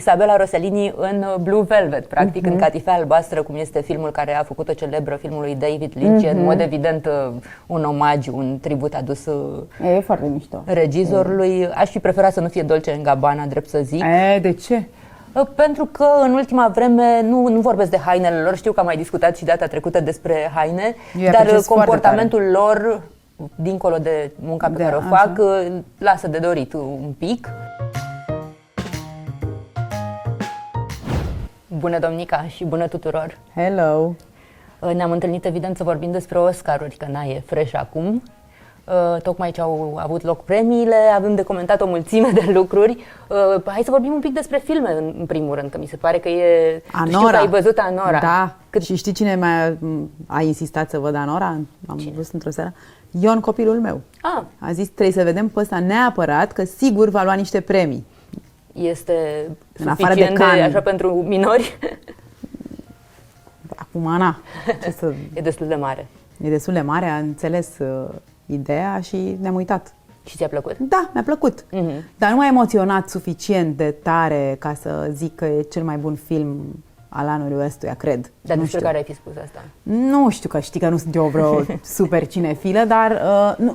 Isabela Rossellini în Blue Velvet, practic în Catifea Albastră, cum este filmul care a făcut-o celebră, filmul lui David Lynch, în mod evident un omagiu, un tribut adus E foarte mișto. regizorului. Aș fi preferat să nu fie Dolce & Gabbana, drept să zic. De ce? Pentru că în ultima vreme nu vorbesc de hainele lor, știu că am mai discutat și data trecută despre haine, dar comportamentul lor, dincolo de munca pe care o fac, lasă de dorit un pic. Bună, domnica, și bună tuturor! Hello! Ne-am întâlnit, evident, să vorbim despre Oscaruri, că e fresh acum. Tocmai ce au avut loc premiile, avem de comentat o mulțime de lucruri. Hai să vorbim un pic despre filme, în primul rând, că mi se pare că e... Anora. Știu că ai văzut Anora. Da. Și știi cine a insistat să văd Anora? Am văzut într-o seară. Ion, copilul meu. A zis, trebuie să vedem pe ăsta neapărat, că sigur va lua niște premii. Este suficient de așa pentru minori? Acum, Ana, E destul de mare. E destul de mare, a înțeles ideea și ne-am uitat. Și ți-a plăcut? Da, mi-a plăcut. Dar nu m-a emoționat suficient de tare ca să zic că e cel mai bun film al anului ăstuia, cred. Dar nu știu care ai fi spus asta. Nu știu, că știi că nu sunt eu vreo super cinefilă, dar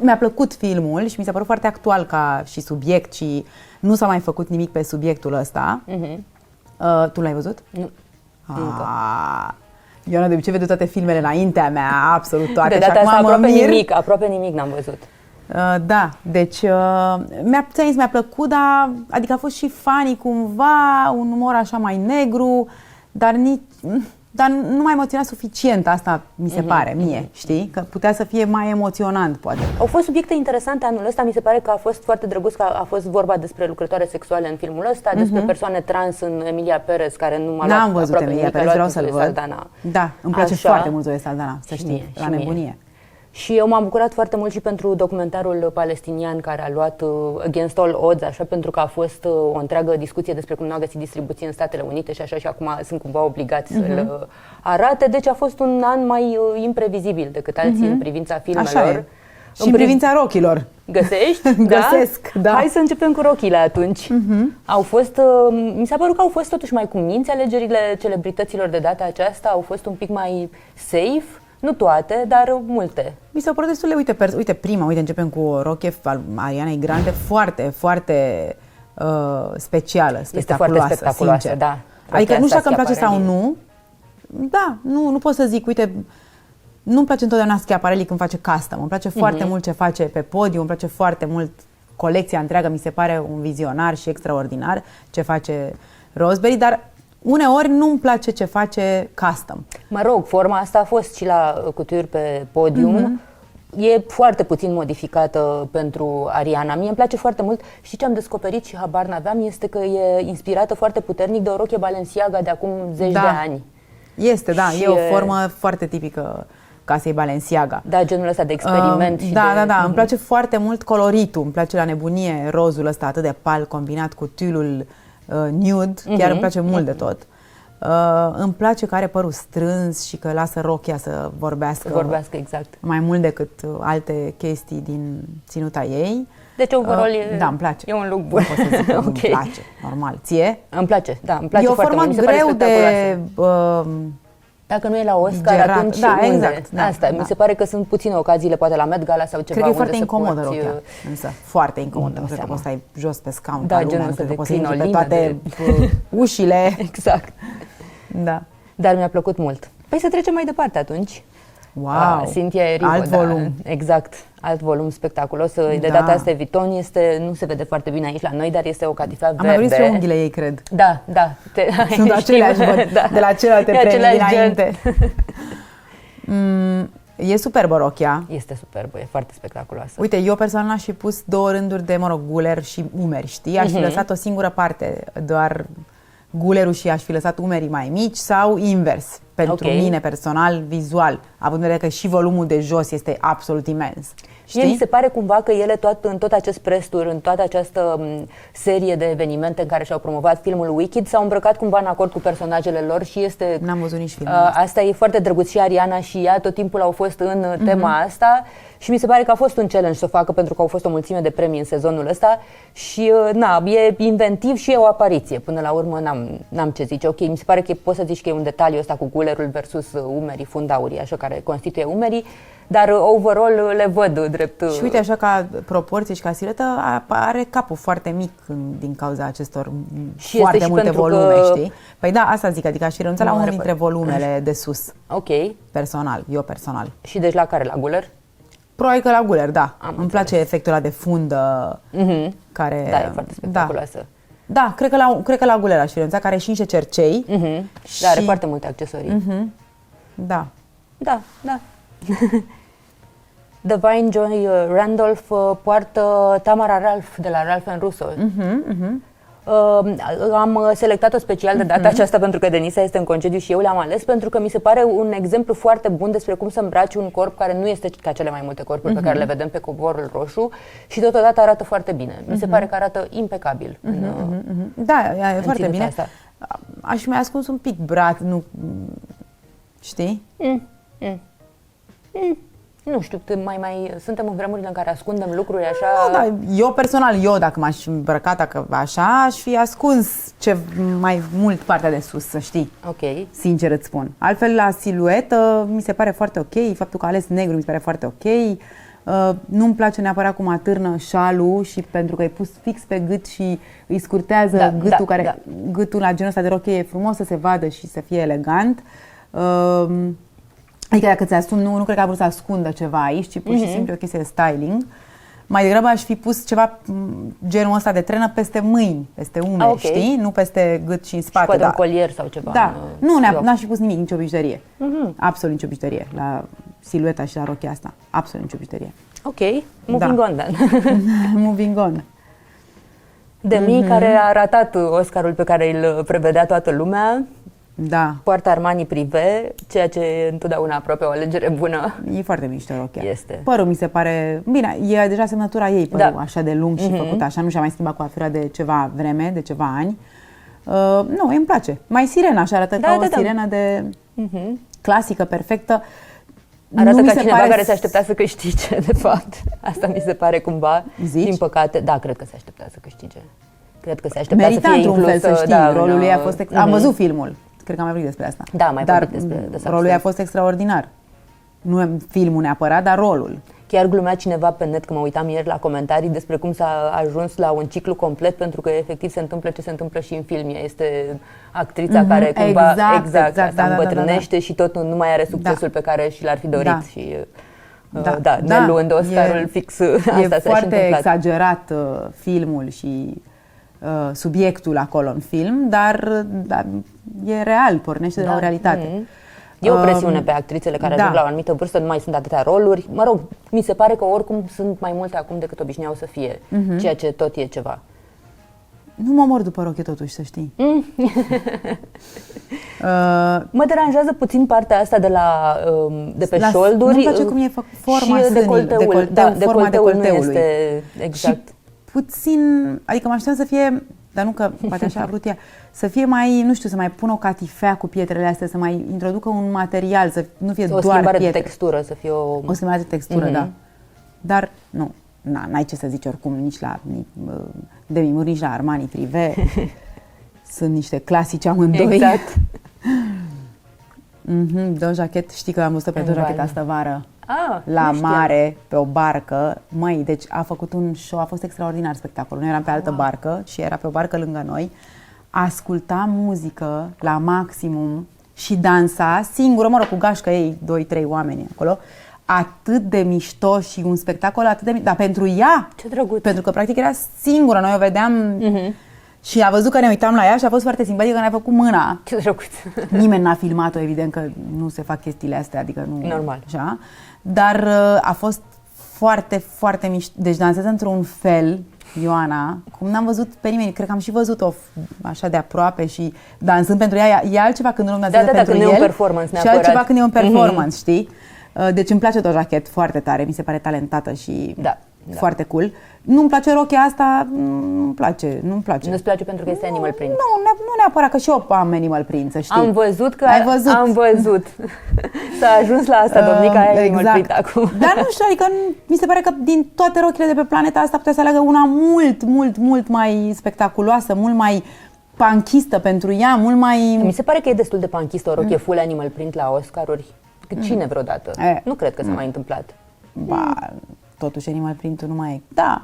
mi-a plăcut filmul și mi s-a părut foarte actual ca și subiect și nu s-a mai făcut nimic pe subiectul ăsta. Tu l-ai văzut? Nu. Ioana, de obicei vede toate filmele înaintea mea, absolut toate. De data asta aproape nimic n-am văzut. Da, deci mi-a plăcut, dar adică a fost și funny cumva, un umor așa mai negru, dar nu m-a emoționat suficient, asta mi se pare mie, știi? Că putea să fie mai emoționant, poate. Au fost subiecte interesante anul ăsta, mi se pare că a fost foarte drăguț, că a fost vorba despre lucrătoare sexuale în filmul ăsta, despre persoane trans în Emilia Perez, care nu m-a luat. N-am văzut Emilia Perez, vreau să-l văd. Saldana. Da, îmi place foarte mult Zoe Saldana, să știi, la nebunie. Și eu m-am bucurat foarte mult și pentru documentarul palestinian care a luat Against All Odds, așa, pentru că a fost o întreagă discuție despre cum nu a găsit distribuție în Statele Unite și așa, și acum sunt cumva obligați să-l arate. Deci a fost un an mai imprevizibil decât alții în privința filmelor. Așa e. Și în privința rochilor. Găsești? Găsesc, da. Hai să începem cu rochile atunci. Au fost, mi s-a părut că au fost totuși mai cuminți alegerile celebrităților de data aceasta, au fost un pic mai safe. Nu toate, dar multe. Mi s-au părut destul de, începem cu o roche al Arianei Grande, foarte, foarte specială, spectaculoasă. Este foarte spectaculoasă, sincer. Da. Adică nu știu dacă îmi place sau nu. Da, nu pot să zic, uite, nu-mi place întotdeauna Schiaparelli când face custom. Îmi place foarte mult ce face pe podium, îmi place foarte mult colecția întreagă, mi se pare un vizionar și extraordinar ce face Roseberry, dar uneori nu-mi place ce face custom. Mă rog, forma asta a fost și la cuturi pe podium. E foarte puțin modificată pentru Ariana. Mie îmi place foarte mult. Și ce am descoperit și habar n-aveam este că e inspirată foarte puternic de o rochie Balenciaga de acum zeci de ani. Este, da. E o formă foarte tipică casei Balenciaga. Da, genul ăsta de experiment. Da. Îmi place foarte mult coloritul. Îmi place la nebunie rozul ăsta atât de pal combinat cu tülul nude, chiar îmi place mult de tot. Îmi place că are părul strâns și că lasă rochia să vorbească, exact. Mai mult decât alte chestii din ținuta ei. Deci overall da, îmi place. E un look bun. Nu pot să zic că îmi place, normal. Ție? Îmi place, da, îmi place foarte mult. E o formă greu de... Dacă nu e la Oscar, atunci unde? Exact. Asta, mi se pare că sunt puține ocaziile, poate la Met Gala sau ceva. Cred că e foarte incomodă rochia, însă foarte incomodă. Nu cred că poți stai jos pe scaun ca lumea, nu cred că poți să intri pe toate ușile. Exact. Da. Dar mi-a plăcut mult. Păi să trecem mai departe atunci. Wow! Cynthia Erivo, alt volum. Exact, alt volum spectaculos. De data asta Vuitton nu se vede foarte bine aici la noi, dar este o catifea verde. Am mai unghiile ei, cred. Da. Sunt aceleași, de la celelalte premii dinainte. E superbă rochia. Este superbă, e foarte spectaculoasă. Uite, eu personal aș fi pus 2 rânduri de, guler și umeri, știi? Aș fi lăsat o singură parte, doar gulerul, și aș fi lăsat umerii mai mici sau invers. pentru mine personal, vizual, având în vedere că și volumul de jos este absolut imens. Mie mi se pare cumva că ele în tot acest press tour, în toată această serie de evenimente în care și-au promovat filmul Wicked, s-au îmbrăcat cumva în acord cu personajele lor și este... N-am văzut nici filmul asta e foarte drăguț, și Ariana și ea tot timpul au fost în tema asta și mi se pare că a fost un challenge să o facă, pentru că au fost o mulțime de premii în sezonul ăsta și e inventiv și e o apariție. Până la urmă n-am ce zice. Ok, mi se pare că poți să zici că e un detaliu ăsta cu gulerul versus umerii, fundaurii, așa, care constituie umerii, dar overall le văd drept... Și uite, așa ca proporție și ca siluetă, are capul foarte mic din cauza acestor și foarte multe volume, știi? Păi da, asta zic, adică aș fi renunțat la unul dintre volumele de sus. Ok. Eu personal. Și deci la care? La guler? Probabil că la guler, da. Îmi place efectul ăla de fundă care... Da, e foarte spectaculoasă. Da, cred că la guler aș fi renunțat, care are și niște cercei. Și... Da, are foarte multe accesorii. Da. Da. Divine Joy Randolph poartă Tamara Ralph de la Ralph Russo. Am selectat-o special de data aceasta pentru că Denisa este în concediu și eu le-am ales pentru că mi se pare un exemplu foarte bun despre cum să îmbraci un corp care nu este ca cele mai multe corpuri pe care le vedem pe covorul roșu și totodată arată foarte bine. Mi se pare că arată impecabil. Da, e foarte bine. Asta. Aș mai ascuns un pic braț, nu știi? Nu știu, suntem în vremurile în care ascundem lucruri așa... Da, eu personal, dacă m-aș îmbrăca așa, aș fi ascuns mai mult partea de sus, să știi. Ok. Sincer îți spun. Altfel, la siluetă, mi se pare foarte ok, faptul că a ales negru mi se pare foarte ok. Nu-mi place neapărat cum atârnă șalul și pentru că e pus fix pe gât și îi scurtează gâtul, gâtul la genul ăsta de rochie e frumos să se vadă și să fie elegant. Adică dacă ți-asumi, nu cred că a vrut să ascundă ceva aici, ci pur și simplu o chestie de styling. Mai degrabă aș fi pus ceva genul ăsta de trenă peste mâini, peste umeri, știi? Nu peste gât și în spate. Și poate un colier sau ceva. Da, n-aș fi pus nimic, nicio bijuterie. Absolut nicio bijuterie la silueta și la rochia asta. Absolut nicio bijuterie. Ok, moving on then. Moving on. Demi, care a ratat Oscarul pe care îl prevedea toată lumea. Da. Poartă Armani Privé, ceea ce e întotdeauna aproape o alegere bună. E foarte mișto rochia. Este. Părul mi se pare... Bine, e deja semnătura ei, părul așa de lung și făcut așa, nu și-a mai schimbat coafura de ceva vreme, de ceva ani. Nu, îmi place. Mai sirena, așa arată ca o sirenă de clasică, perfectă. Arată ca cineva care se aștepta să câștige, de fapt. Asta mi se pare cumva. Zici? Din păcate, da, cred că se aștepta să câștige. Cred că se aștepta merita să fie într-un fel, să știi, rolul ei a fost... Am văzut filmul. Cred că am mai vorbit despre asta. Da, mai vorbit despre rolul ei a fost extraordinar. Nu filmul neapărat, dar rolul. Chiar glumea cineva pe net, că mă uitam ieri la comentarii, despre cum s-a ajuns la un ciclu complet, pentru că efectiv se întâmplă ce se întâmplă și în film. Ea este actrița care cumva exact îmbătrânește și tot nu mai are succesul pe care și l-ar fi dorit. Și ne luând Oscarul fix asta e s-a și foarte întâmplat. exagerat filmul și subiectul acolo în film, dar e real, pornește de la o realitate. E o presiune pe actrițele care ajung la o anumită vârstă, nu mai sunt atâtea roluri. Mă rog, mi se pare că oricum sunt mai multe acum decât obișnuiau să fie, ceea ce tot e ceva. Nu mă mor după roche totuși, să știi. Mă deranjează puțin partea asta de pe șolduri. Nu-mi place cum e forma și decolteul. Forma decolteului. Nu este exact. Și puțin, adică mă așteptam să fie, dar nu că poate așa a vrut ea, să fie mai, nu știu, să mai pună o catifea cu pietrele astea, să mai introducă un material, să nu fie doar pietre. O schimbare de textură, să fie o schimbare de textură, da. Dar nu, n-ai ce să zici oricum, nici la Demi Moore, nici la Armani Privé. Sunt niște clasici amândoi. Exact. Doja Cat, știi că am văzut pe Doja Cat astă vară. La nu mare, pe o barcă. Măi, deci a făcut un show, a fost extraordinar spectacolul. Noi eram pe altă barcă și era pe o barcă lângă noi. Asculta muzică la maximum și dansa singură, mă rog, cu gașcă ei, 2-3 oameni acolo. Atât de mișto și un spectacol atât de mișto. Dar pentru ea, ce drăguț. pentru că practic era singură, noi o vedeam și a văzut că ne uitam la ea și a fost foarte simpatică că ne-a făcut mâna. Ce drăguț. Nimeni n-a filmat-o, evident că nu se fac chestiile astea, adică nu... Normal. Așa. Dar a fost foarte, foarte mișto. Deci dansează într-un fel Ioana, cum n-am văzut pe nimeni, cred că am și văzut-o așa de aproape și dansând pentru ea, e altceva când un om dansează pentru când el e un performance și neapărat. altceva când e un performance, știi? Deci îmi place Doja Cat foarte tare, mi se pare talentată și foarte cool. Nu-mi place rochia asta, nu-mi place. Nu-ți place pentru că este Animal Print? Nu neapărat, că și eu am Animal Print, să știi. Am văzut că ai văzut. Am văzut. S-a ajuns la asta, domnica, ai Animal Print acum. Dar nu știu, adică mi se pare că din toate rochile de pe planeta asta putea să aleagă una mult mai spectaculoasă, mult mai panchistă pentru ea, mult mai... Mi se pare că e destul de panchistă o rochie full Animal Print la Oscaruri. Cine vreodată? Nu cred că s-a mai întâmplat. Ba, totuși Animal Print-ul nu mai e... Da.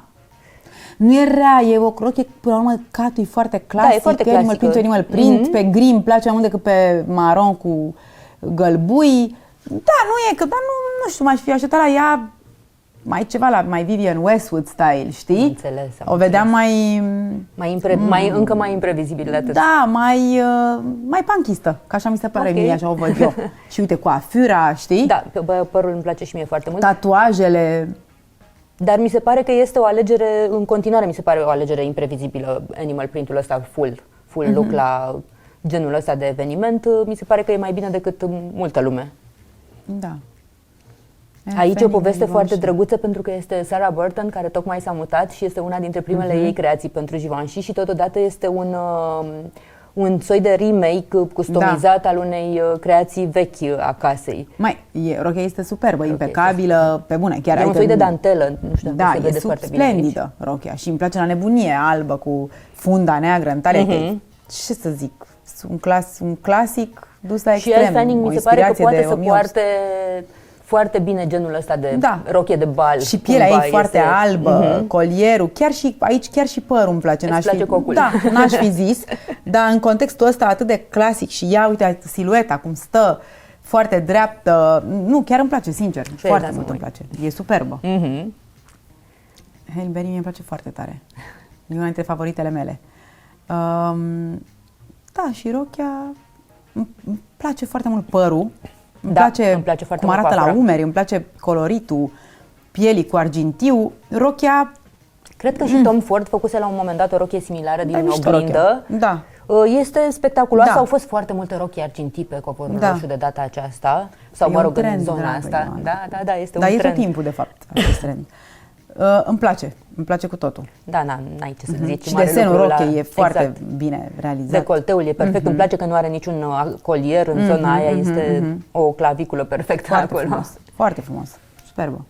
Nu e rea, e o rochie, până la urmă, catul e foarte clasic. Da, e foarte clasic. Animal Print, Animal Print, pe gri îmi place mai mult decât pe maron cu gălbui. Da, nu e, că, dar nu știu, m-aș fi așteptat la ea mai ceva, la mai Vivienne Westwood style, știi? Înțeles. O vedeam încă mai imprevizibil de atât. Da, mai panchistă, că așa mi se pare mie, așa o văd eu. Și uite, coafura, știi? Da, părul îmi place și mie foarte mult. Tatuajele. Dar mi se pare că este o alegere, în continuare mi se pare o alegere imprevizibilă, Animal Print-ul ăsta full look la genul ăsta de eveniment. Mi se pare că e mai bine decât multă lume. Da. Aici e o poveste foarte drăguță pentru că este Sarah Burton, care tocmai s-a mutat și este una dintre primele ei creații pentru Givenchy și totodată este un soi de remake customizat al unei creații vechi a casei. Rochia este superbă, impecabilă, pe bune. Chiar e un soi de dantelă, nu știu dacă se vede foarte bine. Da, e splendidă rochia și îmi place la nebunie, albă cu funda neagră în talie. Ce să zic, un clasic dus la extrem. Și Elle Fanning mi se pare că poate să poarte foarte bine genul ăsta de rochie de bal. Și pielea ei foarte albă, colierul, chiar și părul îmi place. Îți place cocul. Da, n-aș fi zis, dar în contextul ăsta atât de clasic și ea, uite, silueta cum stă, foarte dreaptă, chiar îmi place, sincer, foarte mult îmi place. E superbă. Halle Berry mi-e place foarte tare. E una dintre favoritele mele. Da, și rochia, îmi place foarte mult părul. Îmi place foarte cum arată la umeri, îmi place coloritul pielii cu argintiu. Rochia... Cred că și Tom Ford făcuse la un moment dat o rochie similară din oglindă. Da. Este spectaculoasă, au fost foarte multe rochii argintii pe covorul roșu de data aceasta. Sau, mă rog, în zona asta. Da, este un trend. Dar e tot timpul, de fapt, acest trend. Îmi place cu totul. Da, n-ai ce să zici. Și desenul rochiei e foarte bine realizat. Decolteul e perfect, îmi place că nu are niciun colier în zona aia, este o claviculă perfectă foarte acolo. Frumos. Foarte frumos, superbă.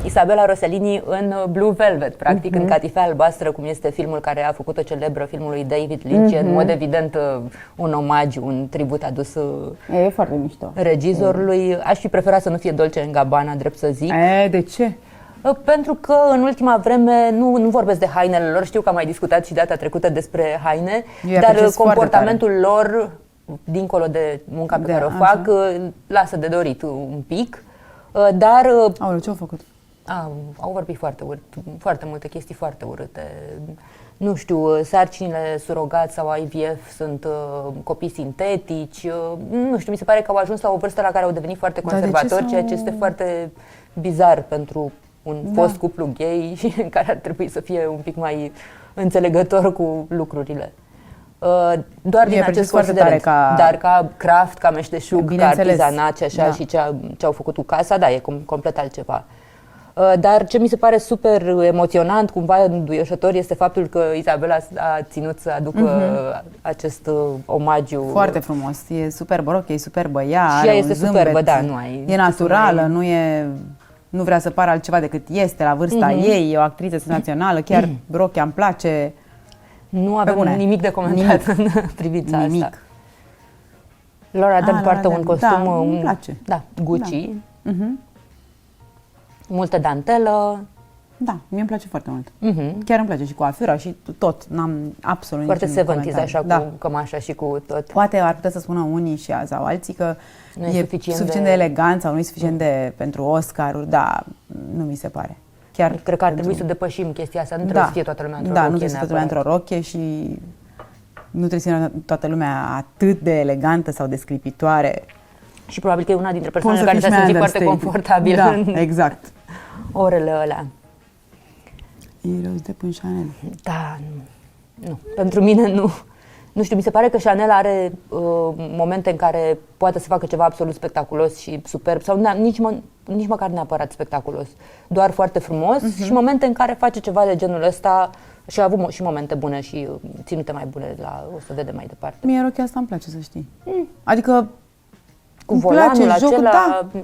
Isabella Rossellini în Blue Velvet, practic în catifea albastră, cum este filmul care a făcut-o celebră filmului David Lynch, în mod evident un omagiu, un tribut adus e foarte mișto. Regizorului. Aș fi preferat să nu fie Dolce & Gabbana, drept să zic. De ce? Pentru că în ultima vreme nu vorbesc de hainele lor, știu că am mai discutat și data trecută despre haine, dar comportamentul lor, dincolo de munca pe care o fac, lasă de dorit un pic. Dar... Aoleu, ce au făcut? Au vorbit foarte multe chestii foarte urâte. Nu știu, sarcinile surogat sau IVF sunt copii sintetici. Nu știu, mi se pare că au ajuns la o vârstă la care au devenit foarte conservatori, ceea ce este foarte bizar pentru un fost cuplu gay care ar trebui să fie un pic mai înțelegător cu lucrurile. Doar din acest considerent. Dar ca craft, ca meșteșug, ca artizanat și așa, și ce au făcut cu casa, da, e complet altceva. Dar ce mi se pare super emoționant, cumva înduioșător, este faptul că Isabella a ținut să aducă acest omagiu. Foarte frumos, e superbă rochie, e superbă ea, și ea este superbă, da, e naturală, nu vrea să pară altceva decât este la vârsta ei, e o actriță senzațională, chiar rochia îmi place. Nu avem nimic de comentat în privința asta. Laura Dern poartă un costum, îmi place. Gucci, multă dantelă. Da, mie îmi place foarte mult. Chiar îmi place și cu afura și tot, n-am absolut foarte niciun comentariu. Foarte 70s, așa, cu cămașa și cu tot. Poate ar putea să spună unii sau alții că nu e suficient de elegant sau nu e suficient de pentru Oscar-uri, dar nu mi se pare. Chiar cred că ar trebui să depășim chestia asta, nu trebuie să fie toată lumea într-o rochie. Nu trebuie să fie toată lumea într-o rochie și nu trebuie să fie toată lumea atât de elegantă sau de sclipitoare. Și probabil că e una dintre persoanele care se simți foarte confortabil în exact. orele alea. E roz de pun Chanel. Da, nu. Pentru mine nu. Nu știu, mi se pare că Chanel are momente în care poate să facă ceva absolut spectaculos și superb, sau nici măcar neapărat spectaculos, doar foarte frumos și momente în care face ceva de genul ăsta și a avut și momente bune și ținute mai bune la o să vedem mai departe. Mie rochia asta îmi place, să știi. Adică Cu îmi volanul place jocul, acela... da.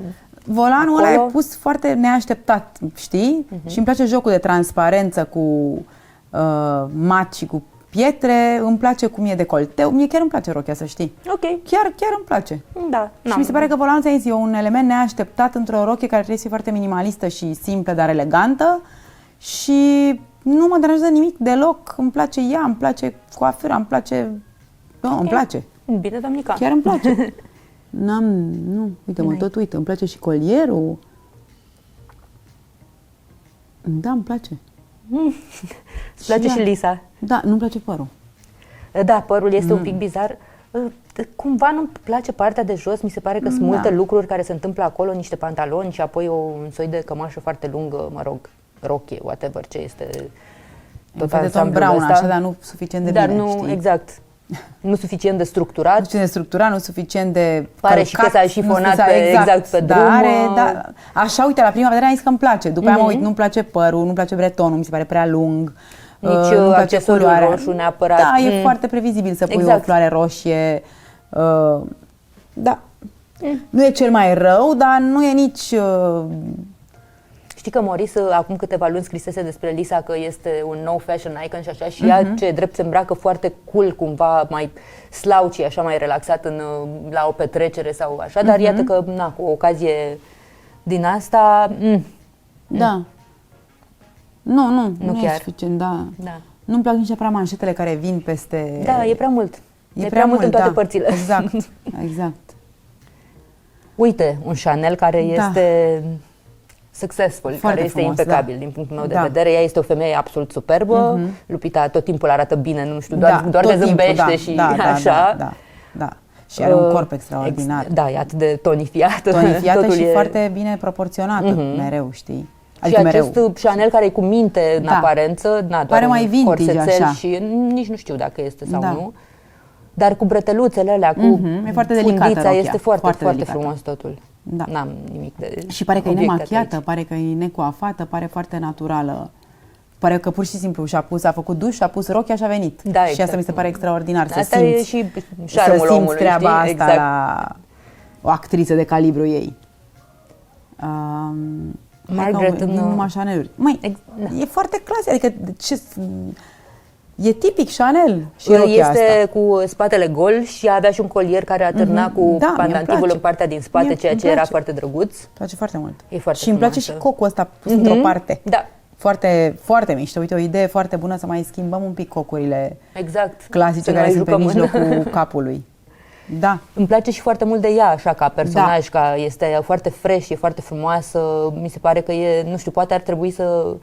Volanul ăla acolo. e pus foarte neașteptat, știi? Și îmi place jocul de transparență cu mat și cu pietre, îmi place cum e decolteu, mie chiar îmi place rochia, să știi. Ok. Chiar îmi place. Da. Și mi se pare că volanul e un element neașteptat într-o rochie care trebuie să fie foarte minimalistă și simplă, dar elegantă și nu mă deranjează nimic deloc, îmi place ea, îmi place coafura, îmi place... Nu, îmi place. Bine, Doamnica. Chiar îmi place. Nu, uite, mă tot uit, îmi place și colierul. Da, îmi place. Îți place și Lisa? Da, nu-mi place părul. Da, părul este un pic bizar. Cumva nu-mi place partea de jos, mi se pare că sunt multe lucruri care se întâmplă acolo, niște pantaloni și apoi un soi de cămașă foarte lungă, mă rog, rochie, whatever ce este. Tot de Tom Brown, așa, dar nu suficient de bine, nu, știi? exact. Nu suficient de structurat. Nu suficient de structurat, nu suficient de pare călcat, și că s-a șifonat exact pe drum. Da, așa, uite, la prima vedere am zis că îmi place. După aia mă uit, nu-mi place părul, nu-mi place bretonul, mi se pare prea lung. Nici nu-mi place accesoriul culoarea. roșu neapărat. Da, e foarte previzibil să pui o floare roșie. Da. Nu e cel mai rău, dar nu e nici... Știi că Maurice acum câteva luni scrisese despre Lisa că este un nou fashion icon și așa și ea ce drept se îmbracă foarte cool, cumva mai slouchy, așa mai relaxat la o petrecere sau așa, dar iată că cu o ocazie din asta... Da. Nu chiar. e suficient, da. Da. Nu-mi plac nici neapărat manșetele care vin peste... Da, e prea mult. E prea mult în toate da. părțile. Exact. Uite, un Chanel care este successful, Foarte care este frumos, impecabil din punctul meu de vedere. Ea este o femeie absolut superbă. Lupita tot timpul arată bine, nu știu, doar că zâmbește și așa. Da. Și are un corp extraordinar. Da, e atât de tonifiată. Tonifiată și foarte bine proporționată, mereu, știi? Adică și acest Chanel care e cu minte în aparență, pare mai vintage așa. Și nici nu știu dacă este sau nu. Dar cu breteluțele alea, cu e foarte delicată rochia. este foarte frumos totul. Da. N-am nimic de și pare că e nemachiată, pare că e necoafată, pare foarte naturală. Pare că pur și simplu a făcut duș, și-a pus rochia și a venit. Da, exact. Și asta mi se pare extraordinar, asta e și șarmul omului, treaba știi? asta la o actriță de calibru ei. Margaret din numai Chanel-uri. E foarte clasic, adică e tipic Chanel și rochia este asta. cu spatele gol și avea și un colier care atârna cu pandantivul în partea din spate, ceea ce era foarte drăguț. Îmi place foarte mult. E foarte și îmi place și cocul ăsta pus într-o parte. Da. Foarte, foarte mișto. Uite, o idee foarte bună să mai schimbăm un pic cocurile clasice care sunt pe mijlocul capului. Da. Îmi place și foarte mult de ea, așa, ca personaj, ca este foarte fresh, e foarte frumoasă. Mi se pare că e, nu știu, poate ar trebui să...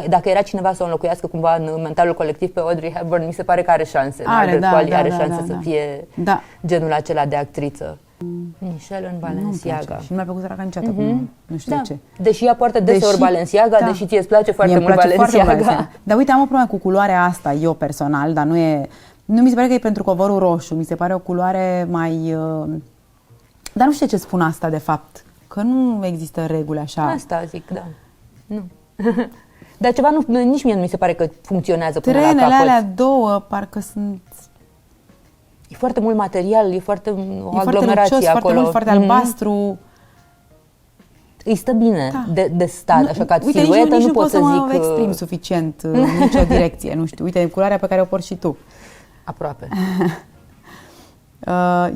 Dacă era cineva să o înlocuiască cumva în mentalul colectiv pe Audrey Hepburn, mi se pare că are șanse. Margaret Qualley are șanse să fie genul acela de actriță. Michelle în Balenciaga. Și nu mi-a plăcut săraca niciodată, nu știu de ce. Deși ea poartă deseori Balenciaga, deși ție îți place foarte mult Balenciaga. Dar uite, am o problemă cu culoarea asta, eu personal, dar nu mi se pare că e pentru covorul roșu, mi se pare o culoare mai... Dar nu știu ce spun asta, de fapt, că nu există reguli așa. Asta zic, da. Nu. Dar ceva nici mie nu mi se pare că funcționează până la capăt. Trenele alea două parcă sunt... E foarte mult material, e foarte o aglomerație foarte lucios, acolo. Foarte mult, foarte albastru. Îi stă bine de stat, așa ca siluetă, nu pot să zic... Nici nu pot să mă exprim suficient în nicio direcție, nu știu. Uite, culoarea pe care o porți și tu. Aproape.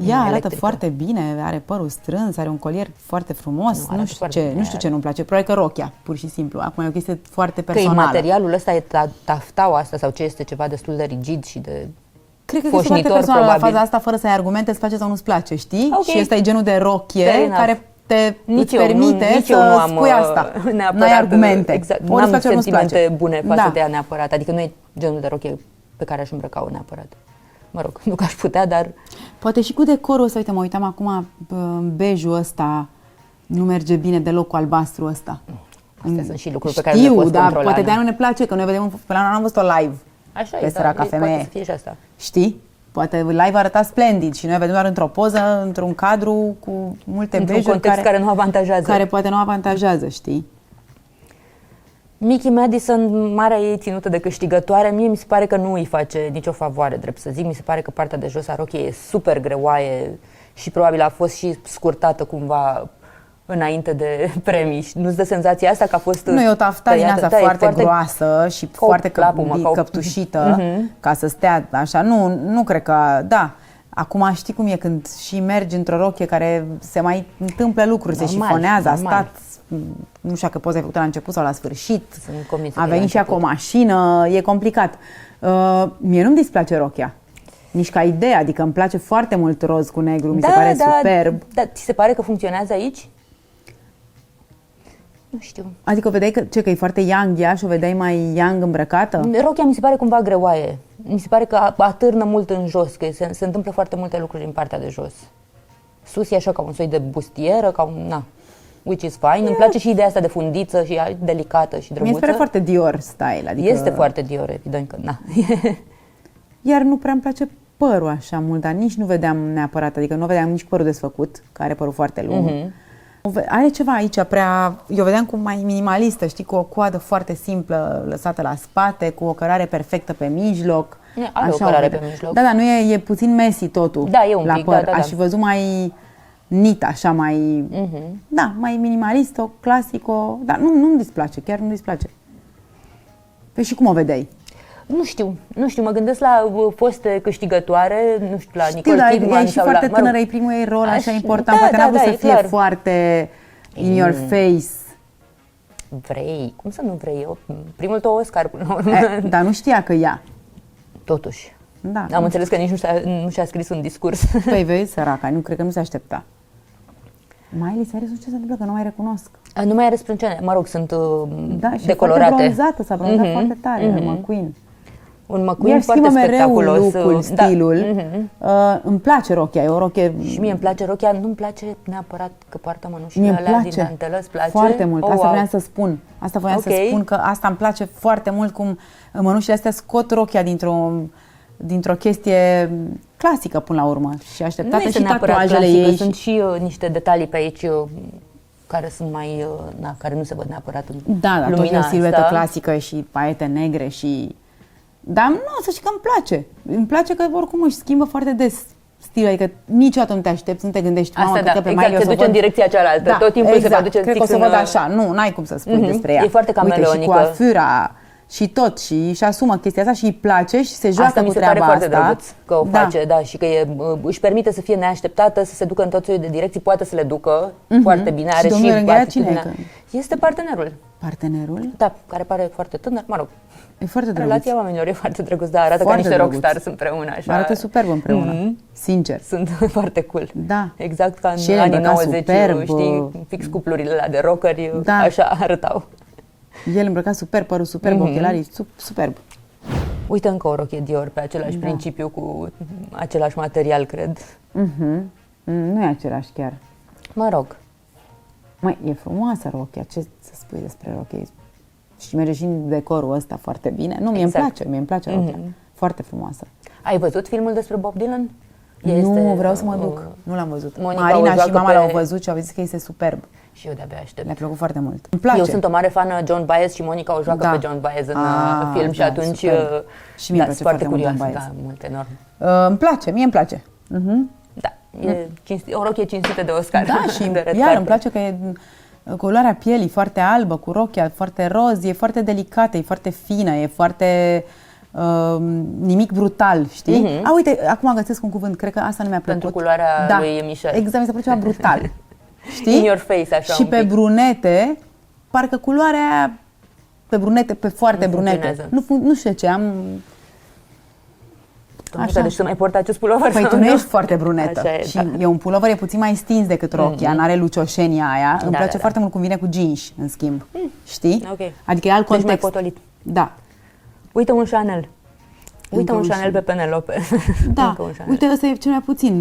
Ea arată foarte bine, are părul strâns, are un colier foarte frumos. Nu știu ce nu-mi place. Probabil că rochia, pur și simplu. Acum e o chestie foarte personală. Că materialul ăsta e taftaua asta sau ce este ceva destul de rigid și de... Cred că este foarte personală la faza asta, fără să ai argumente, îți place sau nu-ți place, știi? Okay. Și ăsta e genul de rochie care îți permite să spui asta. N-ai argumente. Exact. N-am sentimente bune față de ea neapărat. Adică nu e genul de rochie pe care aș îmbrăca-o neapărat. Mă rog, nu că aș putea, dar... Poate și cu decorul ăsta, uite, mă uitam acum, bejul ăsta nu merge bine deloc cu albastru ăsta. Astea sunt și lucruri pe care nu le Știu, poți dar controla. poate de-aia nu? nu ne place, că noi vedem, până la urmă am văzut-o live. Așa pe e, săraca femeie. poate să fie și asta. Știi? Poate live arăta splendid și noi vedem doar într-o poză, într-un cadru cu multe Într-un bejuri context care nu avantajează. care poate nu avantajează, știi? Mickey Madison, marea ei ținută de câștigătoare, mie mi se pare că nu îi face nicio favoare, drept să zic. Mi se pare că partea de jos a rochiei e super greoaie și probabil a fost și scurtată cumva înainte de premii. Nu-ți dă senzația asta că a fost Nu, e o tafta din asta foarte groasă și foarte căptușită ca să stea așa. Nu cred că, da. Acum știi cum e când și mergi într-o rochie care se mai întâmplă lucruri, se șifonează, a stat, nu știu că poza ai făcut la început sau la sfârșit, a venit și cu o mașină, e complicat. Mie nu-mi displace rochia. Nici ca idee, adică îmi place foarte mult roz cu negru, mi se pare superb. Da, ți se pare că funcționează aici? Nu știu. Adică o vedeai că e foarte young ea și o vedeai mai young îmbrăcată? Rochia mi se pare cumva greoaie. Mi se pare că atârnă mult în jos, că se întâmplă foarte multe lucruri în partea de jos. Sus e așa ca un soi de bustieră, ca un, na, which is fine. Îmi place și ideea asta de fundiță și delicată și drăguță. Mi se pare foarte Dior style. Adică... Este foarte Dior, evident că na. Iar nu prea îmi place părul așa mult, dar nici nu vedeam neapărat, adică nu vedeam nici părul desfăcut, care are părul foarte lung. Are ceva aici prea, eu vedeam cum mai minimalistă, știi, cu o coadă foarte simplă lăsată la spate, cu o cărare perfectă pe mijloc. Are o cărare pe mijloc. Da, nu e puțin messy totul. Da, e un la pic, păr. da. Aș fi văzut mai neat, așa, mai, da, mai minimalistă, clasică, dar nu-mi displace, chiar nu-mi displace. Păi și cum o vedeai? Nu știu, mă gândesc la foste câștigătoare, nu știu, la Nicole Kidman. E și foarte tânără, e primul ei rol așa important, poate n-a vrut să fie foarte in your face. Vrei? Cum să nu vrei? Primul tău Oscar până la urmă. Dar nu știa că ea. Totuși. Da. Am înțeles că nici nu și-a scris un discurs. Păi vezi, săraca, nu cred că nu se aștepta. Miley Cyrus, ce se întâmplă? Că nu mai recunosc. Nu mai are sprâncene, mă rog, sunt și decolorate. Foarte bronzată, s-a bronzat foarte tare, McQueen. Un McQueen foarte spectaculos. Look-ul, stilul. Îmi place rochia, e o rochie... Și mie îmi place rochia, nu-mi place neapărat că poartă mănușile alea din dantelă, îți place? Foarte mult, asta voiam să spun. Asta voiam să spun, că asta îmi place foarte mult, cum mănușile astea scot rochia dintr-o chestie clasică până la urmă și așteptată și tatuajele ei. Sunt și niște detalii pe aici care sunt mai, care nu se văd neapărat în lumina tot e o siluetă clasică și paiete negre și... Dar nu, să știi că îmi place. Îmi place că oricum își schimbă foarte des stilul, adică niciodată nu te aștepți, nu te gândești, mamă, asta, că pe exact, se duce în direcția cealaltă, da, tot timpul exact. se va duce cred că o să văd așa, n-ai cum să spui despre ea. E foarte cameleonică. Uite, și coafura și tot, și asumă chestia asta și îi place și se joacă cu treaba asta. Asta mi se pare foarte drăguț că o face, da, și că își permite să fie neașteptată, să se ducă în tot soiul de direcții, poate să le ducă foarte bine. Are și atitudinea. Este partenerul. Partenerul? Da, care pare foarte tânăr, mă rog. E foarte drăguț. Relația oamenilor e foarte drăguț, dar arată foarte ca niște rockstars împreună. Așa. Arată superb împreună, sincer. Sunt foarte cool. Da. Exact ca în anii 90, superb, știi, fix cuplurile alea de rockeri, da, așa arătau. El îmbrăcat superb, părul superb, ochelarii superb. Uite încă o rochie Dior pe același principiu, cu același material, cred. Nu e același chiar. Mă rog. Măi, e frumoasă rochia, ce să spui despre rochie? Și merge și în decorul ăsta foarte bine. Nu, mie îmi place rochia. Foarte frumoasă. Ai văzut filmul despre Bob Dylan? Nu, vreau să mă duc. Nu l-am văzut. Marina și mama l-au văzut și au zis că este superb. Și eu de-abia aștept. Mi-a plăcut foarte mult. Îmi place. Eu sunt o mare fană John Baez și Monica o joacă pe John Baez în film și atunci și mie place foarte mult John Baez. Da, mult, enorm. Îmi place, mie îmi place. Da, e o rochie cinstită de Oscar. Da, și iar îmi place că e culoarea pielii foarte albă, cu rochia foarte roz, e foarte delicată, e foarte fină, e foarte... nimic brutal, știi? Uite, acum găsesc un cuvânt, cred că asta nu mi-a plăcut. Pentru culoarea lui Michel. Exact, mi se pare ceva brutal. Știi? In your face, așa. Și pe brunete, parcă culoarea aia, pe brunete, pe foarte brunete. Nu știu ce, am... Așa. Deci să mai port acest pulover? Păi tu nu ești foarte brunetă. Așa e, și e un pulover, e puțin mai stins decât rochia, n-are lucioșenia aia. Îmi place foarte mult cum vine cu jeans, în schimb. Știi? Okay. Adică e alt context. Deci mai potolit. Da. Uite un Chanel. Uite un Încă Chanel pe Penelope. Da, Încă un Chanel. uite, ăsta e cel mai puțin,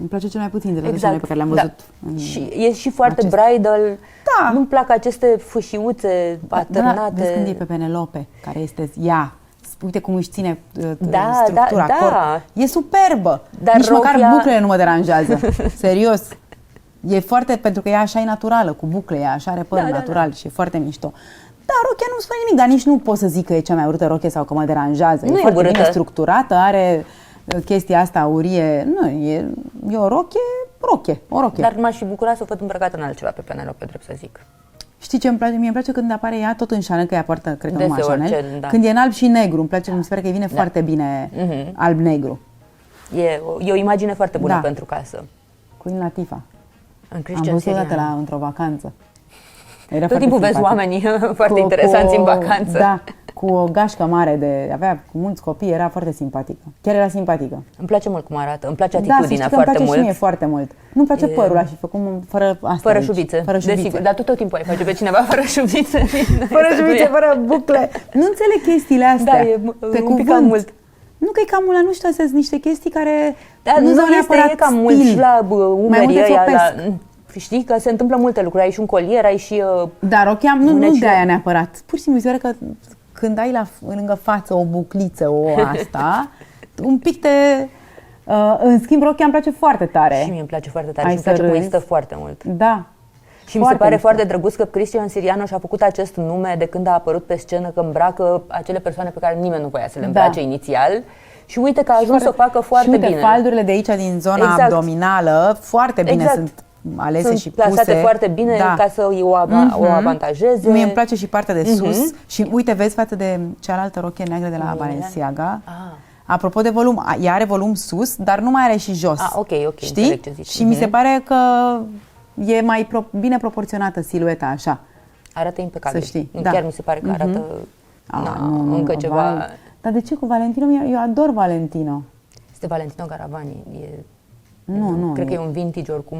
îmi place cel mai puțin de toate Chanel pe care le-am văzut. Da. Și e și foarte bridal. Da. Nu-mi plac aceste fâșiuțe paternate. Da, vezi când e pe Penelope, care este ea. Uite cum își ține Da, structura, da. corp. E superbă. Dar Nici măcar rochia- buclele nu mă deranjează. Serios. E foarte, pentru că ea așa e naturală, cu bucle, ea așa are părul natural și e foarte mișto. Da, rochia nu spune nimic, dar nici nu pot să zic că e cea mai urâtă rochie sau că mă deranjează. Nu e foarte urâtă. bine structurată, are chestia asta aurie. Nu, e o rochie. Dar m-aș fi bucurat să o văd îmbrăcată în altceva pe Penelope, drept să zic. Știi ce îmi place? Mie îmi place când apare ea tot în Chanel, că ea poartă, cred că numai Deseori, Chanel. da. Când e în alb și negru, îmi place, mi se pare că îi vine foarte bine alb-negru. E o imagine foarte bună Da. pentru casă. Queen Latifah. În Am Christian văzut odată Sirian. într-o vacanță. Era Tot foarte timpul vezi simpatic. oamenii foarte interesanți în vacanță. Da, cu o gașcă mare avea cu mulți copii, era foarte simpatică. Chiar era simpatică. Îmi place mult cum arată, îmi place Da, să atitudinea știi că îmi foarte place mult. și mie foarte mult. Nu-mi place părul ăla și făcum fără asta Fără aici. șuvițe, Fără șuvițe. desigur. Dar tu tot timpul ai face pe cineva fără șuvițe. Fără șuvițe, fără bucle. Nu înțeleg chestiile astea. Da, e un pic cam mult. Nu că e cam mult, nu știu, astea sunt niște chestii care Da, nu sunt este, neapărat e cam stil. mult și la Mai umerii multe ăia, fopesc. știi că se întâmplă multe lucruri, ai și un colier, ai și... Dar rochia nu Mâneci- de aia neapărat. Pur și simplu mi se pare că când ai lângă față o bucliță, asta, un pic te... în schimb, rochia îmi place foarte tare. Și mie îmi place foarte tare Ai și îmi place să cum râzi. există foarte mult. Da. Și mi se pare mișto. foarte drăguț că Christian Siriano și-a făcut acest nume de când a apărut pe scenă, că îmbracă acele persoane pe care nimeni nu voia să le îmbrace inițial. Și uite că a ajuns să o facă foarte și uite, bine. faldurile de aici, din zona Exact. abdominală, foarte bine Exact. sunt alese Sunt și plasate puse. foarte bine ca să o avantajeze. Mie îmi place și partea de sus. Și uite, vezi față de cealaltă rochie neagră de la Balenciaga. Apropo de volum, ea are volum sus, dar nu mai are și jos. Ok, știi? înțeleg ce zici. Și mi se pare că e mai bine proporționată silueta așa. Arată impecabil. Să știi, Nu, da. chiar mi se pare că arată Nu, încă ceva... Dar de ce cu Valentino? Eu ador Valentino. Este Valentino Garavani. Nu. Cred că e un vintage oricum.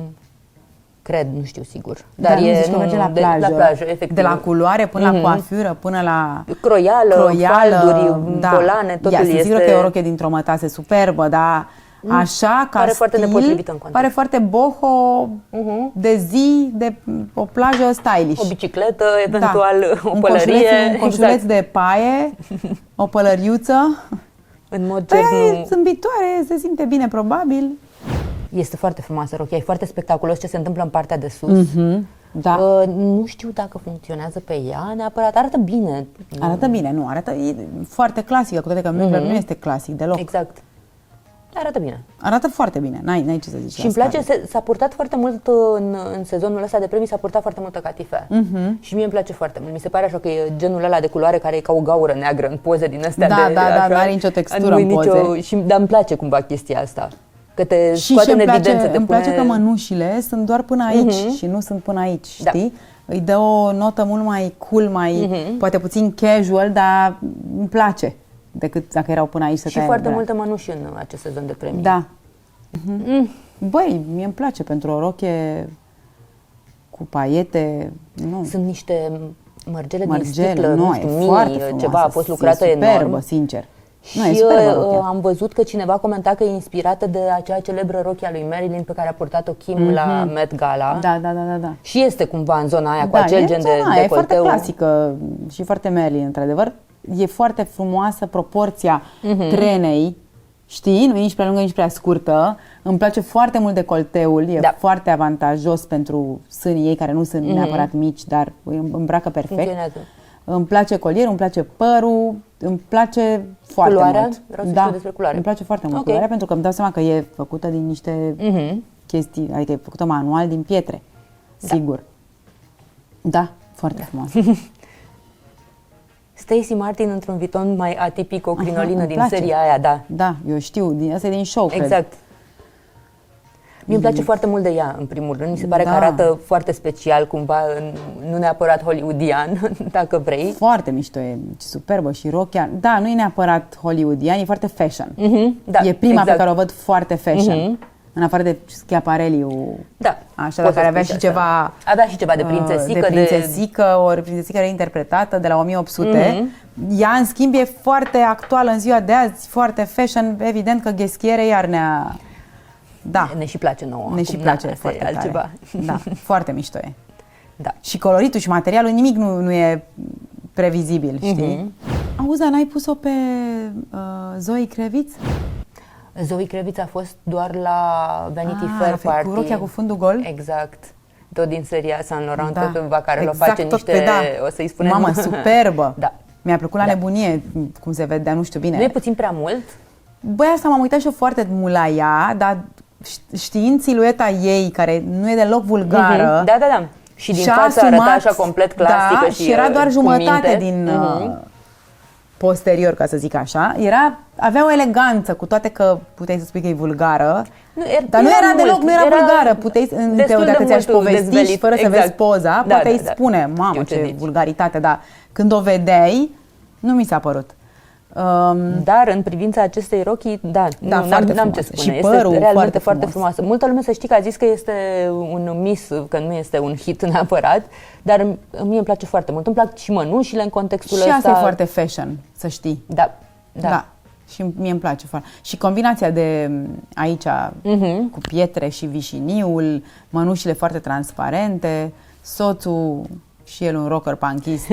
Cred, nu știu sigur. Dar nu zici că merge la plajă. La plajă, efectiv. De la culoare până la coafură, până la croială, falduri, da. bolane, totul Sunt este... sigură că e o rochie dintr-o mătase superbă, dar așa, ca pare stil, foarte nepotrivit în context. pare foarte boho, de zi, de o plajă stylish. O bicicletă, eventual o un pălărie. Un coșuleț de paie, o pălăriuță. În mod Păi cert aia nu... e zâmbitoare, se simte bine, probabil. Este foarte frumoasă rochia, e foarte spectaculos ce se întâmplă în partea de sus. Da. Nu știu dacă funcționează pe ea neapărat, arată bine. Arată bine, nu, e foarte clasică, cu toate că nu este clasic deloc. Exact. Arată bine. Arată foarte bine, n-ai ce să zici. Și îmi place, s-a purtat foarte mult în sezonul ăsta de premii, s-a purtat foarte multă catifea. Și mie îmi place foarte mult. Mi se pare așa că e genul ăla de culoare care e ca o gaură neagră în poze din astea. Da, nu are nicio textură în poze. Dar îmi place cumva chestia asta. Că te Și scoate în evidență. îmi place că mănușile sunt doar până aici și nu sunt până aici, știi? Îi dă o notă mult mai cool, poate puțin casual, dar îmi place decât dacă erau până aici să Și foarte multe mănuși în acest sezon de premii. Da. Băi, mie îmi place pentru o rochie cu paiete, nu. Sunt niște mărgele din sticlă, nu știu, foarte mii, frumoasă, ceva a fost lucrată superbă, enorm. sincer. Și Nu, e superbă rochia. am văzut că cineva comenta că e inspirată de acea celebră rochie a lui Marilyn pe care a purtat-o Kim la Met Gala. Da. Și este cumva în zona aia cu acel gen de e foarte decolteu. clasică și foarte Marilyn, într-adevăr. E foarte frumoasă proporția trenei, știi? Nu e nici prea lungă, nici prea scurtă. Îmi place foarte mult decolteul, e foarte avantajos pentru sânii ei, care nu sunt neapărat mici, dar îi îmbracă perfect. Funcționează. Îmi place colierul, îmi place părul, îmi place foarte Culoarea? mult. Vreau să știu despre culoare. Îmi place foarte mult culoarea, pentru că îmi dau seama că e făcută din niște chestii, adică e făcută manual din pietre, sigur. Da, foarte frumos. Stacey Martin într-un viton mai atipic, o crinolină îmi din place. seria aia, da. Da, eu știu, asta e din show, cred. Exact. Mie îmi place foarte mult de ea, în primul rând. Mi se pare că Da. arată foarte special, cumva, nu neapărat hollywoodian, dacă vrei. Foarte mișto, e superbă și rochia. Da, nu e neapărat hollywoodian, e foarte fashion. Da, E prima exact. pe care o văd foarte fashion. În afară de Schiaparelli, Da, așa, care avea și ceva... Avea și ceva de prințesică. De prințesică, ori prințesică reinterpretată de la 1800. Ea, în schimb, e foarte actuală în ziua de azi, foarte fashion. Evident că Gheschiere iar ne-a... Da. Ne și place nouă. Ne și place foarte altceva. tare. Da, foarte mișto e. Da. Și coloritul și materialul, nimic nu e previzibil, știi? Auzi, dar n-ai pus-o pe Zoe Kravitz? Zoe Kravitz a fost doar la Vanity Fair Party. Cu rochia cu fundul gol? Exact. Tot din seria Saint Laurent, Da. tot care Exact, face tot niște, pe da. o să-i spunem. Mamă, superbă! Da. Mi-a plăcut la nebunie cum se vedea, nu știu bine. Nu e puțin prea mult? Băi, asta m-am uitat și eu foarte mult la ea, dar știind silueta ei, care nu e deloc vulgară. Da, da, da. Și din și-a față arăta așa complet clasică. Da, și era doar jumătate minte. din posterior, ca să zic așa. Avea o eleganță, cu toate că puteai să spui că e vulgară. Dar nu era deloc, nu era vulgară. Puteai, dacă ți-aș povesti și fără să vezi poza, poate îi spune, mamă, ce vulgaritate, dar când o vedeai, nu mi s-a părut. Dar în privința acestei rochii, n-am ce spune. Și părul, este realmente foarte frumoasă. Multă lume, să știi, că a zis că este un miss, că nu este un hit neapărat, dar mie îmi place foarte mult. Îmi plac și mănușile în contextul ăsta. Și asta e foarte fashion, să știi. Da. Și mie îmi place foarte. Și combinația de aici cu pietre și vișiniul, mănușile foarte transparente, soțul și el un rocker punkist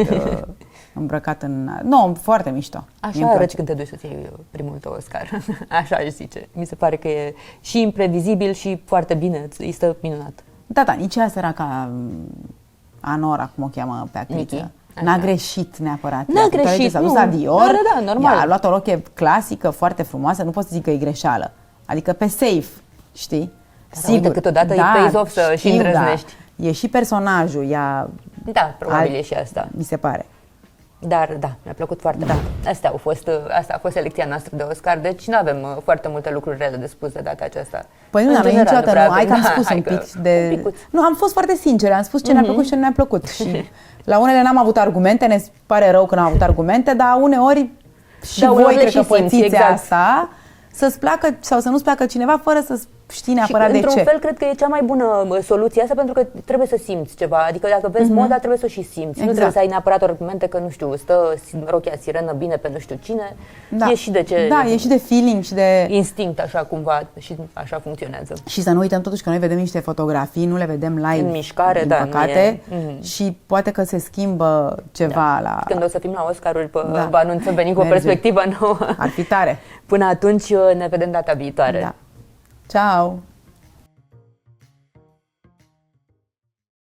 îmbrăcat în... Nu, foarte mișto. Așa arăți când te duci să-ți iei primul tău Oscar. Așa aș zice. Mi se pare că e și imprevizibil și foarte bine. Îi stă minunat. Da, nici ea săraca Anora, cum o cheamă pe actriță. N-a greșit neapărat. N-a greșit, s-a dus la Dior, da, normal. Ea a luat o rochie clasică, foarte frumoasă, nu pot să zic că e greșeală. Adică pe safe, știi? Sigur. Uite, câteodată îi pays off să și îndrăznești. Da. E și personajul, Da, probabil e și asta. Mi se pare. Dar da, mi-a plăcut foarte mult. Asta a fost selecția noastră de Oscar, deci nu avem foarte multe lucruri rele de spus de data aceasta. Păi nu, dar noi niciodată nu. Hai că am spus un pic de... Nu, am fost foarte sincer, am spus ce ne-a plăcut și ce nu ne-a plăcut. Și la unele n-am avut argumente, ne pare rău că n-am avut argumente, dar uneori și voi cred că pățiți asta, să-ți placă sau să nu-ți placă cineva fără să știi neapărat de ce. Într-un fel, cred că e cea mai bună soluție asta, pentru că trebuie să simți ceva. Adică dacă vezi moda, trebuie să o și simți. Nu trebuie să ai neapărat argumente că, nu știu, stă rochia sirenă bine pe nu știu cine. E și de ce... Da, e și de feeling și de... instinct, așa cumva, și așa funcționează. Și să nu uităm totuși că noi vedem niște fotografii, nu le vedem live, în mișcare, din păcate, și poate că se schimbă ceva la... Când o să fim la Oscaruri, vă anunțăm, venim cu o perspectivă nouă. Ar fi tare. Până atunci ne vedem data viitoare. Da. Ciao!